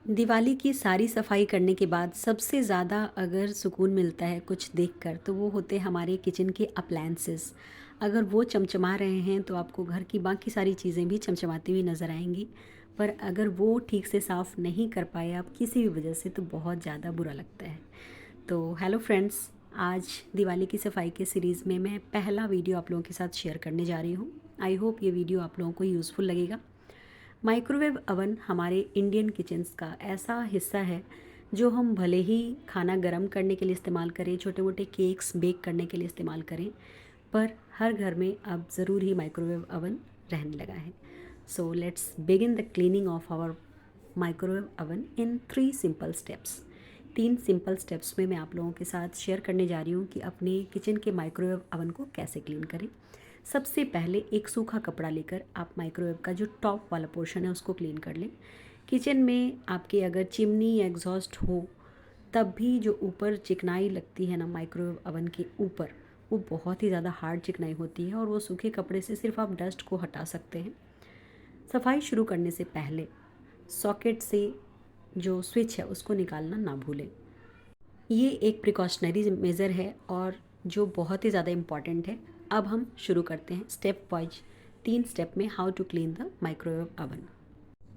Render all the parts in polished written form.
दिवाली की सारी सफाई करने के बाद सबसे ज़्यादा अगर सुकून मिलता है कुछ देखकर तो वो होते हैं हमारे किचन के अप्लायंसेस। अगर वो चमचमा रहे हैं तो आपको घर की बाकी सारी चीज़ें भी चमचमाती हुई नज़र आएंगी। पर अगर वो ठीक से साफ़ नहीं कर पाए आप किसी भी वजह से तो बहुत ज़्यादा बुरा लगता है। तो हेलो फ्रेंड्स, आज दिवाली की सफाई के सीरीज़ में मैं पहला वीडियो आप लोगों के साथ शेयर करने जा रही हूँ। आई होप ये वीडियो आप लोगों को यूज़फुल लगेगा। माइक्रोवेव अवन हमारे इंडियन किचन्स का ऐसा हिस्सा है जो हम भले ही खाना गर्म करने के लिए इस्तेमाल करें, छोटे मोटे केक्स बेक करने के लिए इस्तेमाल करें, पर हर घर में अब ज़रूर ही माइक्रोवेव अवन रहने लगा है। So let's begin the cleaning of our microwave oven in 3 simple steps. 3 simple steps में मैं आप लोगों के साथ शेयर करने जा रही हूँ कि अपने किचन के माइक्रोवेव अवन को कैसे क्लीन करें। सबसे पहले एक सूखा कपड़ा लेकर आप माइक्रोवेव का जो टॉप वाला पोर्शन है उसको क्लीन कर लें। किचन में आपके अगर चिमनी या एग्जॉस्ट हो तब भी जो ऊपर चिकनाई लगती है ना माइक्रोवेव अवन के ऊपर, वो बहुत ही ज़्यादा हार्ड चिकनाई होती है और वो सूखे कपड़े से सिर्फ आप डस्ट को हटा सकते हैं। सफाई शुरू करने से पहले सॉकेट से जो स्विच है उसको निकालना ना भूलें। ये एक प्रिकॉशनरी मेज़र है और जो बहुत ही ज़्यादा इम्पॉर्टेंट है। अब हम शुरू करते हैं स्टेप वाइज, 3 स्टेप में how to clean the microwave oven.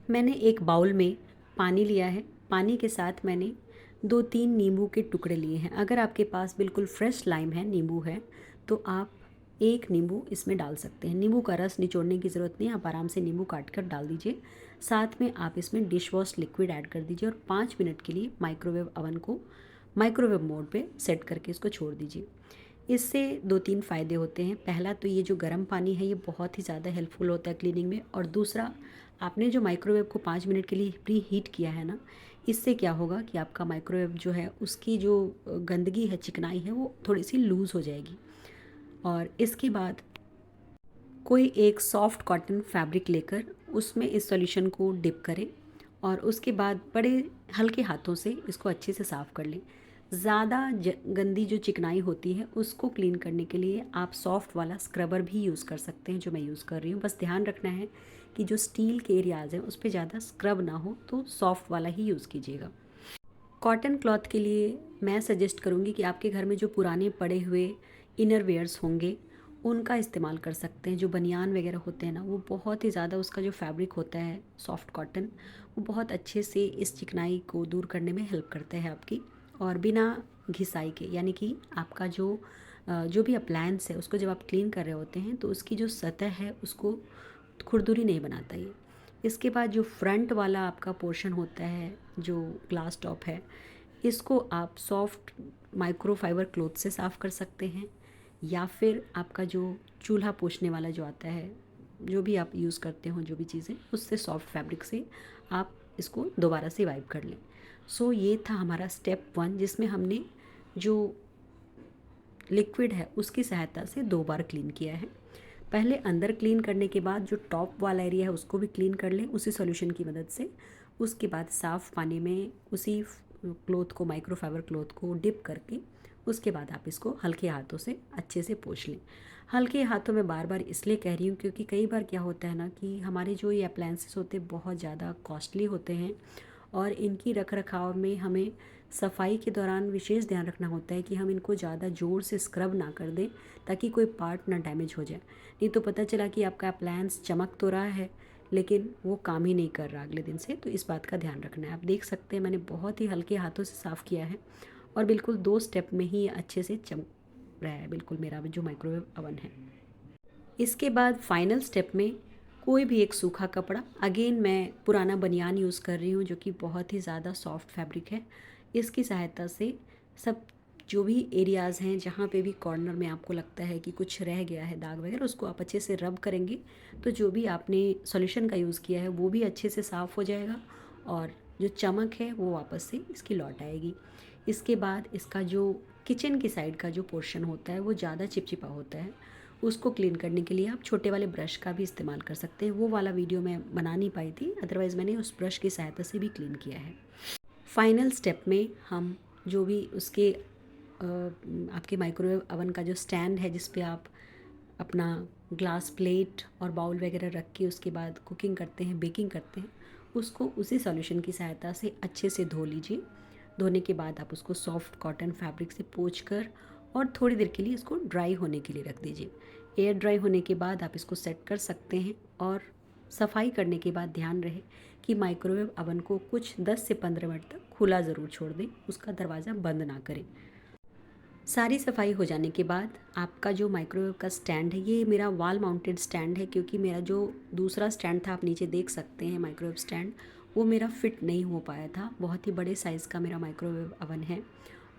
मैंने एक बाउल में पानी लिया है। पानी के साथ मैंने 2-3 नींबू के टुकड़े लिए हैं। अगर आपके पास बिल्कुल फ्रेश लाइम है, नींबू है, तो आप एक नींबू इसमें डाल सकते हैं। नींबू का रस निचोड़ने की ज़रूरत नहीं, आप आराम से नींबू काट कर डाल दीजिए। साथ में आप इसमें डिश वॉश लिक्विड ऐड कर दीजिए और 5 मिनट के लिए माइक्रोवेव अवन को माइक्रोवेव मोड पे सेट करके इसको छोड़ दीजिए। इससे 2-3 फ़ायदे होते हैं। पहला तो ये जो गर्म पानी है ये बहुत ही ज़्यादा हेल्पफुल होता है क्लीनिंग में, और दूसरा आपने जो माइक्रोवेव को 5 मिनट के लिए प्री हीट किया है ना, इससे क्या होगा कि आपका माइक्रोवेव जो है उसकी जो गंदगी है, चिकनाई है, वो थोड़ी सी लूज़ हो जाएगी। और इसके बाद कोई एक सॉफ्ट कॉटन फैब्रिक लेकर उसमें इस सॉल्यूशन को डिप करें और उसके बाद बड़े हल्के हाथों से इसको अच्छे से साफ़ कर लें। ज़्यादा गंदी जो चिकनाई होती है उसको क्लीन करने के लिए आप सॉफ्ट वाला स्क्रबर भी यूज़ कर सकते हैं, जो मैं यूज़ कर रही हूँ। बस ध्यान रखना है कि जो स्टील के एरियाज़ हैं उस पर ज़्यादा स्क्रब ना हो, तो सॉफ्ट वाला ही यूज़ कीजिएगा। कॉटन क्लॉथ के लिए मैं सजेस्ट करूँगी कि आपके घर में जो पुराने पड़े हुए इनर वेयर्स होंगे उनका इस्तेमाल कर सकते हैं। जो बनियान वगैरह होते हैं ना, वो बहुत ही ज़्यादा उसका जो फैब्रिक होता है सॉफ्ट कॉटन, वो बहुत अच्छे से इस चिकनाई को दूर करने में हेल्प करता है आपकी। और बिना घिसाई के, यानी कि आपका जो भी अप्लायंस है उसको जब आप क्लीन कर रहे होते हैं तो उसकी जो सतह है उसको खुरदुरी नहीं बनाता ये। इसके बाद जो फ्रंट वाला आपका पोर्शन होता है, जो ग्लास टॉप है, इसको आप सॉफ्ट माइक्रोफाइबर क्लॉथ से साफ़ कर सकते हैं, या फिर आपका जो चूल्हा पोंछने वाला जो आता है, जो भी आप यूज़ करते हो जो भी चीज़ें, उससे सॉफ्ट फैब्रिक से आप इसको दोबारा से वाइप कर लें। सो ये था हमारा स्टेप 1, जिसमें हमने जो लिक्विड है उसकी सहायता से 2 बार क्लीन किया है। पहले अंदर क्लीन करने के बाद जो टॉप वाला एरिया है उसको भी क्लीन कर लें उसी सॉल्यूशन की मदद से। उसके बाद साफ़ पानी में उसी क्लॉथ को, माइक्रोफाइबर क्लॉथ को डिप करके उसके बाद आप इसको हल्के हाथों से अच्छे से पोंछ लें। हल्के हाथों में बार बार इसलिए कह रही हूँ क्योंकि कई बार क्या होता है ना कि हमारे जो ये अप्लायंसेस होते हैं बहुत ज़्यादा कॉस्टली होते हैं और इनकी रख रखाव में हमें सफाई के दौरान विशेष ध्यान रखना होता है कि हम इनको ज़्यादा ज़ोर से स्क्रब ना कर दें ताकि कोई पार्ट ना डैमेज हो जाए। नहीं तो पता चला कि आपका अप्लायंस चमक तो रहा है लेकिन वो काम ही नहीं कर रहा अगले दिन से। तो इस बात का ध्यान रखना है। आप देख सकते हैं मैंने बहुत ही हल्के हाथों से साफ़ किया है और बिल्कुल 2 स्टेप में ही अच्छे से चमक रहा है बिल्कुल मेरा जो माइक्रोवेव अवन है। इसके बाद फाइनल स्टेप में कोई भी एक सूखा कपड़ा, अगेन मैं पुराना बनियान यूज़ कर रही हूँ जो कि बहुत ही ज़्यादा सॉफ्ट फैब्रिक है, इसकी सहायता से सब जो भी एरियाज़ हैं जहाँ पे भी कॉर्नर में आपको लगता है कि कुछ रह गया है दाग वगैरह, उसको आप अच्छे से रब करेंगे तो जो भी आपने सॉल्यूशन का यूज़ किया है वो भी अच्छे से साफ़ हो जाएगा और जो चमक है वो वापस से इसकी लौट आएगी। इसके बाद इसका जो किचन की साइड का जो पोर्शन होता है वो ज़्यादा चिपचिपा होता है, उसको क्लीन करने के लिए आप छोटे वाले ब्रश का भी इस्तेमाल कर सकते हैं। वो वाला वीडियो मैं बना नहीं पाई थी, अदरवाइज़ मैंने उस ब्रश की सहायता से भी क्लीन किया है। फाइनल स्टेप में हम जो भी उसके आपके माइक्रोवेव अवन का जो स्टैंड है जिस पे आप अपना ग्लास प्लेट और बाउल वगैरह रख के उसके बाद कुकिंग करते हैं, बेकिंग करते हैं, उसको उसी सॉल्यूशन की सहायता से अच्छे से धो लीजिए। धोने के बाद आप उसको सॉफ्ट कॉटन फैब्रिक से पोंछ कर और थोड़ी देर के लिए इसको ड्राई होने के लिए रख दीजिए। एयर ड्राई होने के बाद आप इसको सेट कर सकते हैं। और सफाई करने के बाद ध्यान रहे कि माइक्रोवेव अवन को कुछ 10 से 15 मिनट तक खुला ज़रूर छोड़ दें, उसका दरवाज़ा बंद ना करें। सारी सफाई हो जाने के बाद आपका जो माइक्रोवेव का स्टैंड है, ये मेरा वॉल माउंटेड स्टैंड है, क्योंकि मेरा जो दूसरा स्टैंड था, आप नीचे देख सकते हैं माइक्रोवेव स्टैंड, वो मेरा फिट नहीं हो पाया था। बहुत ही बड़े साइज़ का मेरा माइक्रोवेव अवन है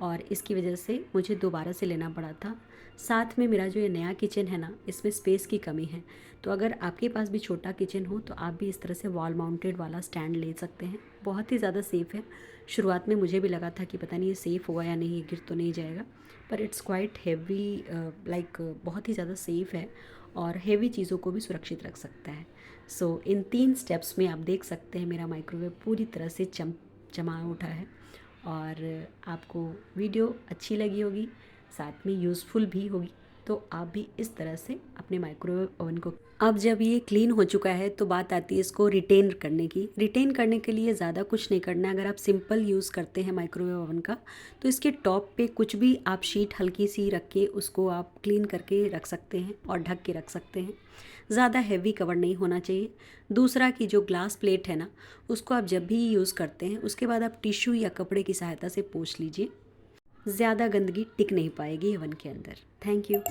और इसकी वजह से मुझे दोबारा से लेना पड़ा था। साथ में मेरा जो ये नया किचन है ना, इसमें स्पेस की कमी है। तो अगर आपके पास भी छोटा किचन हो तो आप भी इस तरह से वॉल माउंटेड वाला स्टैंड ले सकते हैं। बहुत ही ज़्यादा सेफ़ है। शुरुआत में मुझे भी लगा था कि पता नहीं ये सेफ़ होगा या नहीं, ये गिर तो नहीं जाएगा, पर इट्स क्वाइट हैवी, लाइक बहुत ही ज़्यादा सेफ़ है और हैवी चीज़ों को भी सुरक्षित रख सकता है। सो इन 3 स्टेप्स में आप देख सकते हैं मेरा माइक्रोवेव पूरी तरह से चमा उठा है। और आपको वीडियो अच्छी लगी होगी, साथ में यूज़फुल भी होगी, तो आप भी इस तरह से अपने माइक्रोवेव ओवन को, अब जब ये क्लीन हो चुका है तो बात आती है इसको रिटेन करने की। रिटेन करने के लिए ज़्यादा कुछ नहीं करना है। अगर आप सिंपल यूज़ करते हैं माइक्रोवेव ओवन का, तो इसके टॉप पे कुछ भी आप शीट हल्की सी रख के उसको आप क्लीन करके रख सकते हैं और ढक के रख सकते हैं। ज़्यादा हैवी कवर नहीं होना चाहिए। दूसरा कि जो ग्लास प्लेट है ना, उसको आप जब भी यूज़ करते हैं उसके बाद आप टिश्यू या कपड़े की सहायता से पोंछ लीजिए। ज़्यादा गंदगी टिक नहीं पाएगी ओवन के अंदर। Thank you.